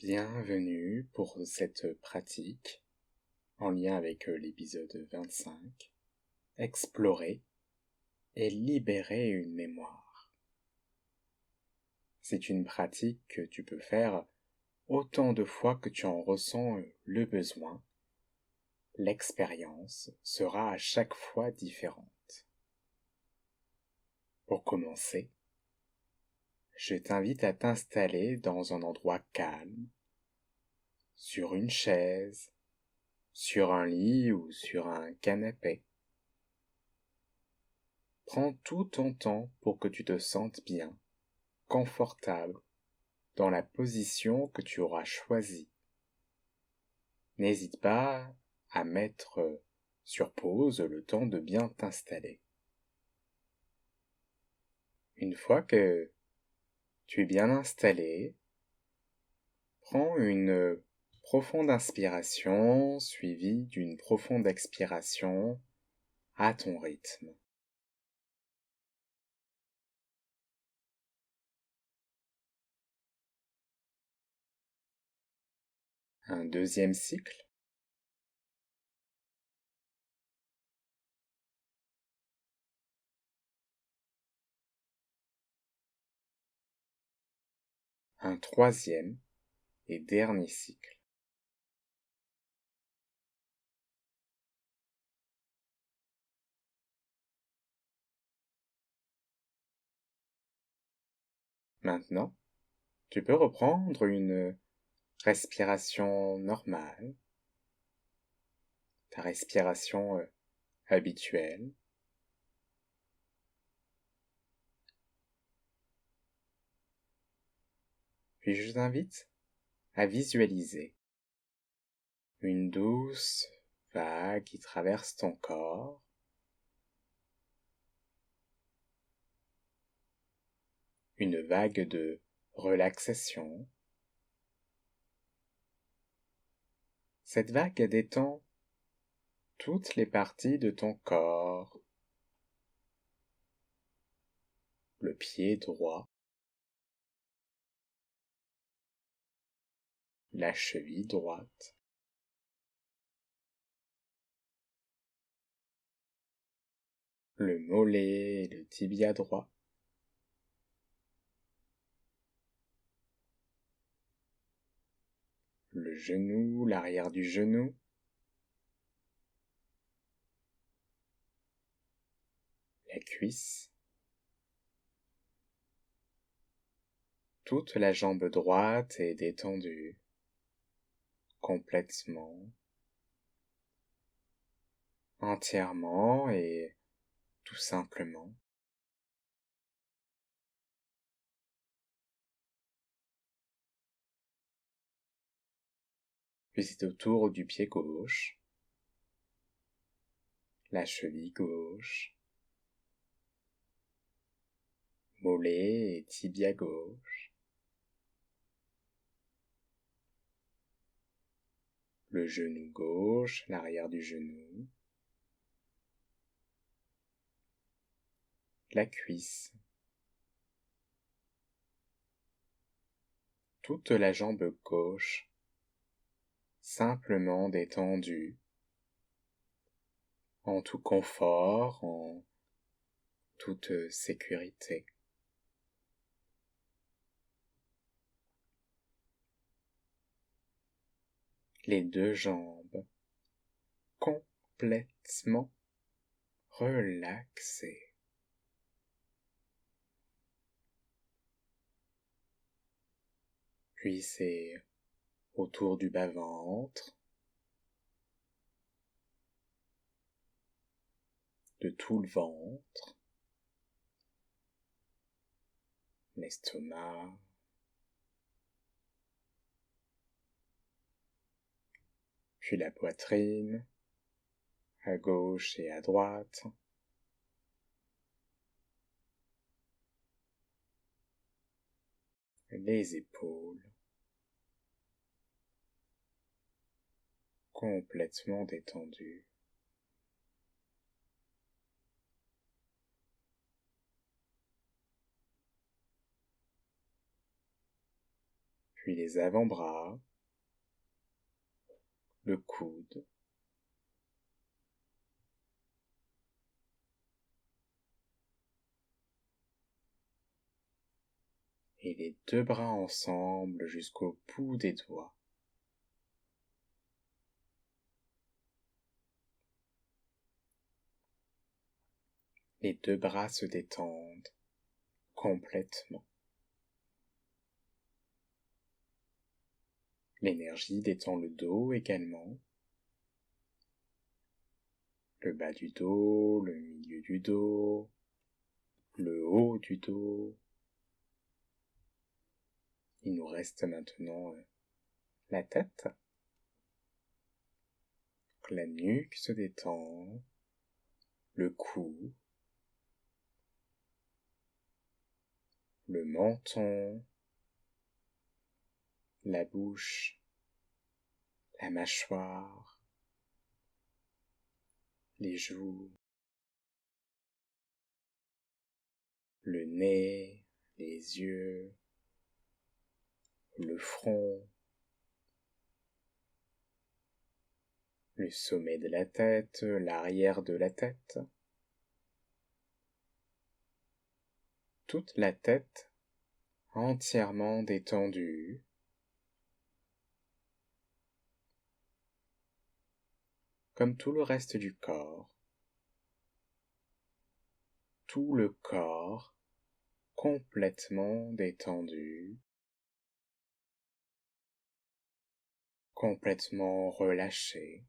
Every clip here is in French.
Bienvenue pour cette pratique en lien avec l'épisode 25, explorer et libérer une mémoire. C'est une pratique que tu peux faire autant de fois que tu en ressens le besoin. L'expérience sera à chaque fois différente. Pour commencer, je t'invite à t'installer dans un endroit calme, sur une chaise, sur un lit ou sur un canapé. Prends tout ton temps pour que tu te sentes bien, confortable, dans la position que tu auras choisie. N'hésite pas à mettre sur pause le temps de bien t'installer. Une fois que tu es bien installé, prends une profonde inspiration suivie d'une profonde expiration à ton rythme. Un deuxième cycle. Un troisième et dernier cycle. Maintenant, tu peux reprendre une respiration normale, ta respiration habituelle. Puis je t'invite à visualiser une douce vague qui traverse ton corps, une vague de relaxation. Cette vague détend toutes les parties de ton corps, le pied droit, la cheville droite, le mollet et le tibia droit, le genou, l'arrière du genou, la cuisse, toute la jambe droite est détendue complètement, entièrement et tout simplement. Puis c'est autour du pied gauche, la cheville gauche, mollet et tibia gauche, le genou gauche, l'arrière du genou, la cuisse, toute la jambe gauche, simplement détendue, en tout confort, en toute sécurité. Les deux jambes complètement relaxées. Puis c'est autour du bas-ventre, de tout le ventre, l'estomac, puis la poitrine, à gauche et à droite, les épaules, complètement détendues. puis les avant-bras, le coude, et les deux bras ensemble jusqu'au bout des doigts. Les deux bras se détendent complètement. L'énergie détend le dos également, le bas du dos, le milieu du dos, le haut du dos. Il nous reste maintenant la tête. La nuque se détend, le cou, le menton, la bouche, la mâchoire, les joues, le nez, les yeux, le front, le sommet de la tête, l'arrière de la tête. Toute la tête entièrement détendue. Comme tout le reste du corps. Tout le corps complètement détendu, complètement relâché.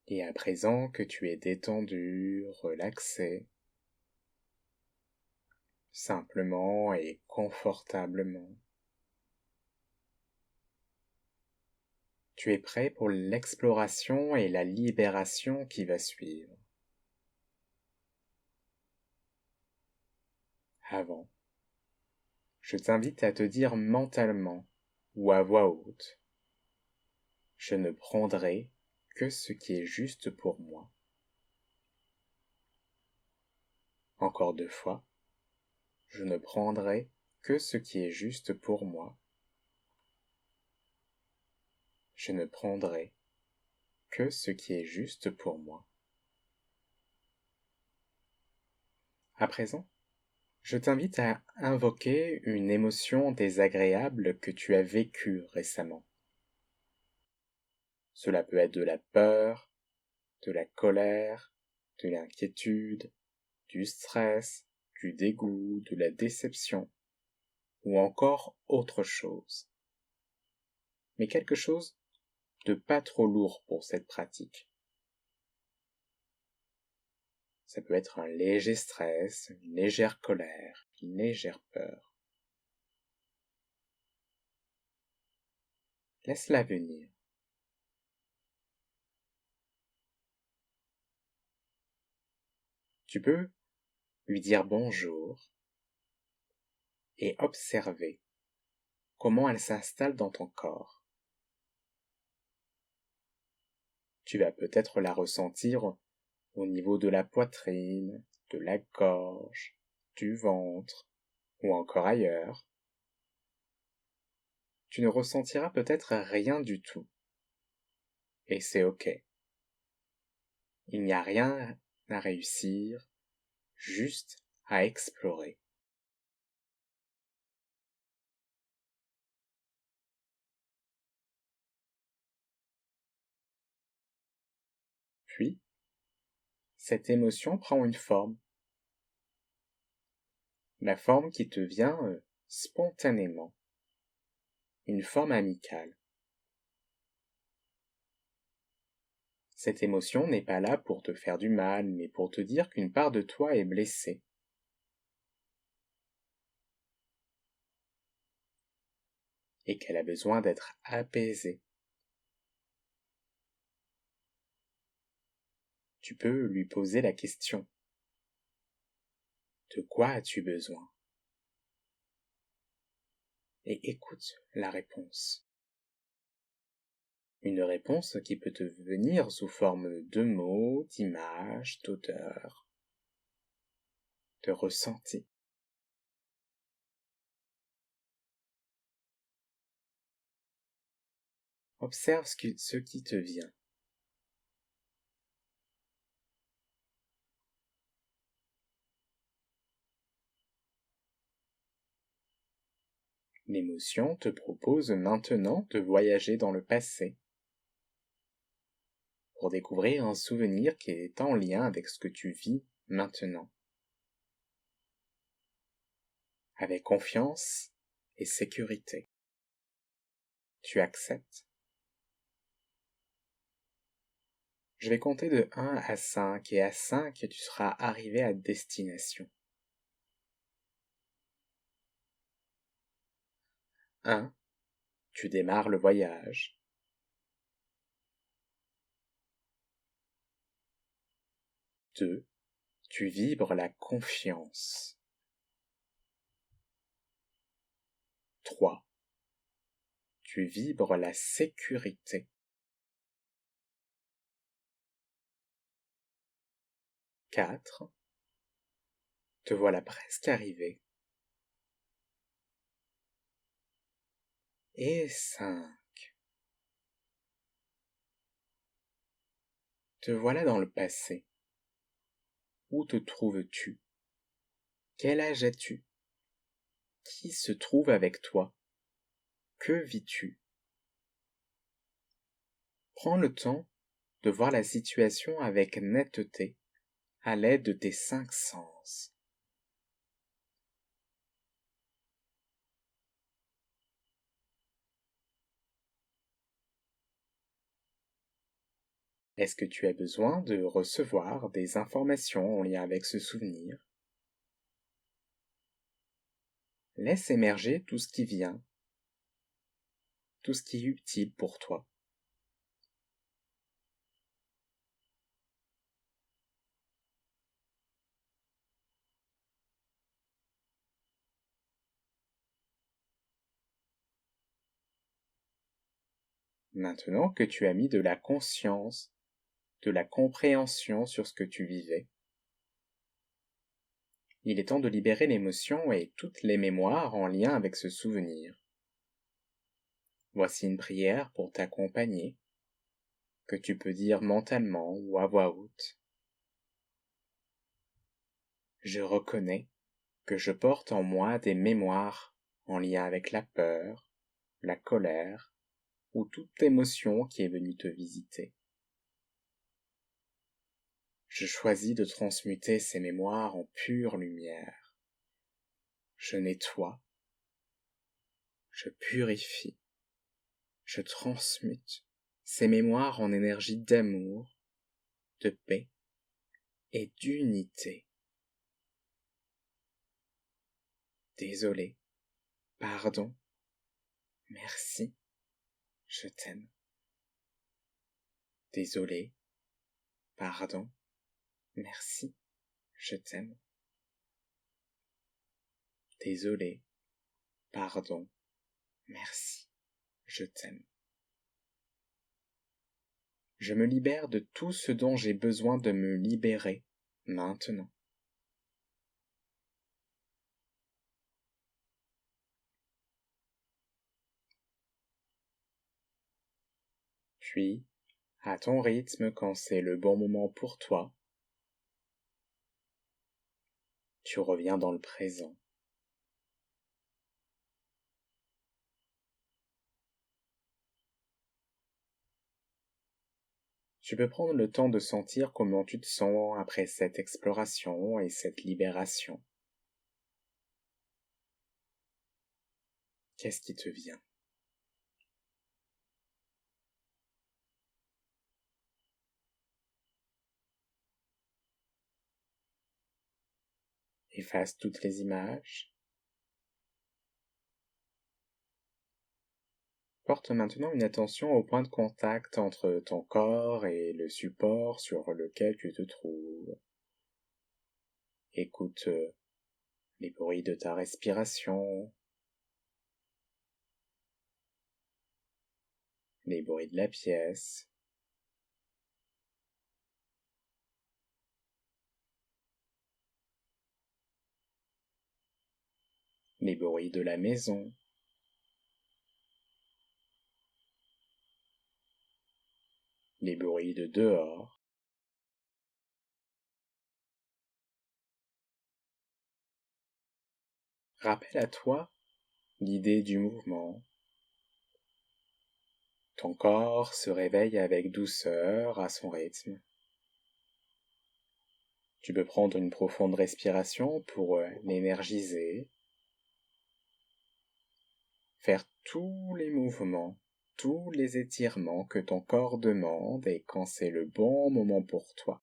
Et à présent que tu es détendu, relaxé, simplement et confortablement, tu es prêt pour l'exploration et la libération qui va suivre. Avant, je t'invite à te dire mentalement ou à voix haute, je ne prendrai que ce qui est juste pour moi. Encore 2 fois, je ne prendrai que ce qui est juste pour moi. Je ne prendrai que ce qui est juste pour moi. À présent, je t'invite à invoquer une émotion désagréable que tu as vécue récemment. Cela peut être de la peur, de la colère, de l'inquiétude, du stress, du dégoût, de la déception, ou encore autre chose. Mais quelque chose de pas trop lourd pour cette pratique. Ça peut être un léger stress, une légère colère, une légère peur. Laisse-la venir. Tu peux lui dire bonjour et observer comment elle s'installe dans ton corps. Tu vas peut-être la ressentir au niveau de la poitrine, de la gorge, du ventre ou encore ailleurs. Tu ne ressentiras peut-être rien du tout. Et c'est ok. Il n'y a rien à réussir, juste à explorer. Puis, cette émotion prend une forme. La forme qui te vient spontanément. Une forme amicale. Cette émotion n'est pas là pour te faire du mal, mais pour te dire qu'une part de toi est blessée. Et qu'elle a besoin d'être apaisée. Tu peux lui poser la question. De quoi as-tu besoin? Et écoute la réponse. Une réponse qui peut te venir sous forme de mots, d'images, d'odeurs, de ressentis. Observe ce qui te vient. L'émotion te propose maintenant de voyager dans le passé pour découvrir un souvenir qui est en lien avec ce que tu vis maintenant. Avec confiance et sécurité. Tu acceptes. Je vais compter de 1 à 5 et à 5, tu seras arrivé à destination. 1. Tu démarres le voyage. 2. Tu vibres la confiance. 3. Tu vibres la sécurité. 4. Te voilà presque arrivé. Et 5. Te voilà dans le passé. Où te trouves-tu? Quel âge as-tu? Qui se trouve avec toi? Que vis-tu? Prends le temps de voir la situation avec netteté à l'aide de tes 5 sens. Est-ce que tu as besoin de recevoir des informations en lien avec ce souvenir? Laisse émerger tout ce qui vient, tout ce qui est utile pour toi. Maintenant que tu as mis de la conscience, de la compréhension sur ce que tu vivais, il est temps de libérer l'émotion et toutes les mémoires en lien avec ce souvenir. Voici une prière pour t'accompagner, que tu peux dire mentalement ou à voix haute. Je reconnais que je porte en moi des mémoires en lien avec la peur, la colère ou toute émotion qui est venue te visiter. Je choisis de transmuter ces mémoires en pure lumière. Je nettoie, je purifie, je transmute ces mémoires en énergie d'amour, de paix et d'unité. Désolé, pardon, merci, je t'aime. Désolé, pardon, merci, je t'aime. Désolé, pardon, merci, je t'aime. Je me libère de tout ce dont j'ai besoin de me libérer maintenant. Puis, à ton rythme quand c'est le bon moment pour toi, tu reviens dans le présent. Tu peux prendre le temps de sentir comment tu te sens après cette exploration et cette libération. Qu'est-ce qui te vient? Efface toutes les images. Porte maintenant une attention au point de contact entre ton corps et le support sur lequel tu te trouves. Écoute les bruits de ta respiration, les bruits de la pièce, les bruits de la maison, les bruits de dehors. Rappelle à toi l'idée du mouvement. Ton corps se réveille avec douceur à son rythme. Tu peux prendre une profonde respiration pour l'énergiser, faire tous les mouvements, tous les étirements que ton corps demande et quand c'est le bon moment pour toi.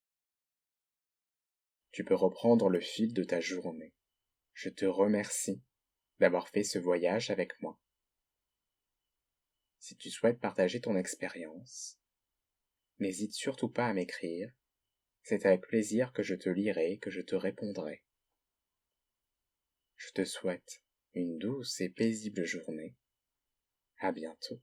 Tu peux reprendre le fil de ta journée. Je te remercie d'avoir fait ce voyage avec moi. Si tu souhaites partager ton expérience, n'hésite surtout pas à m'écrire. C'est avec plaisir que je te lirai, que je te répondrai. Je te souhaite une douce et paisible journée. À bientôt.